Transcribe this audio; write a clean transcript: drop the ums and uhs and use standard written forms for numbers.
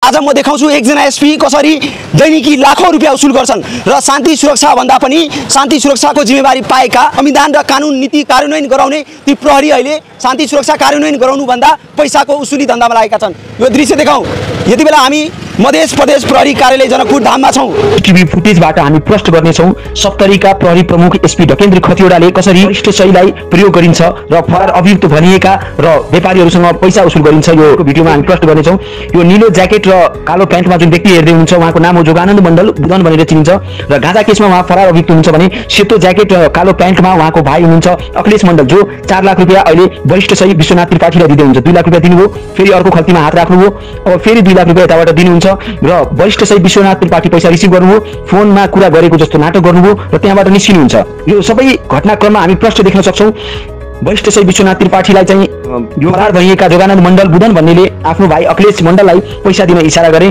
आज म देखाउँछु एकजना एसपी कसरी दैनिकी लाखौं रुपैयाँ उसुल गर्छन् र शान्ति सुरक्षा भन्दा पनि शान्ति सुरक्षाको जिम्मेवारी पाएका संविधान र कानुन नीति कार्यान्वयन गराउने ती प्रहरी अहिले शान्ति सुरक्षा कार्यान्वयन गराउनु भन्दा पैसाको उसुली धन्दामा लागेका छन्। यो दृश्य देखाउँ। यति बेला हामी मध्य प्रदेश प्रहरी कार्यालय जनकपुर धाममा छौं। टिभी फुटेजबाट हामी प्रश्न गर्नेछौं सप्तरीका प्रहरी प्रमुख एसपी ढकेन्द्र खतिवडाले कसरी वरिष्ठ शैलीलाई प्रयोग गरिन्छ र फरार अभियुक्त भनिएका र व्यापारीहरूसँग पैसा उसुल गरिन्छ यो भिडियोमा हामी प्रश्न गर्नेछौं। यो नीलो ज्याकेट र कालो प्यान्टमा जुन व्यक्ति हेर्दै हुनुहुन्छ उहाँको नाम हो जोगानन्द मण्डल बुदन भनेर चिनिन्छ र गाँजा केसमा उहाँ फरार अभियुक्त हुनुहुन्छ भने सेतो ज्याकेट र कालो प्यान्टमा उहाँको भाइ हुनुहुन्छ अखिलेश मण्डल जो 4 लाख रुपैयाँ अहिले वरिष्ठ शैली विश्वनाथ त्रिपाठीलाई दिँदै हुन्छ। 2 लाख रुपैयाँ दिनुभयो, फेरि अर्को खल्तीमा हात राख्नुभयो, अब फेरि 2 लाख रुपैयाँ यताबाट दिनुहुन्छ र वरिष्ठ शैली विश्वनाथ त्रिपाठी पैसा रिसिभ गर्नुभयो, फोनमा कुरा गरेको जस्तो नाटक गर्नुभयो र त्यहाँबाट निस्किनुहुन्छ। यो सबै घटनाक्रममा हामी प्रश्न देख्न सक्छौं। वरिष्ठ शैली विश्वनाथ त्रिपाठीलाई चाहिँ यो फरार भइएका जोगानन्द मण्डल बुदन भन्नेले आफ्नो भाइ अखिलेश मण्डललाई पैसा दिन इशारा गरे।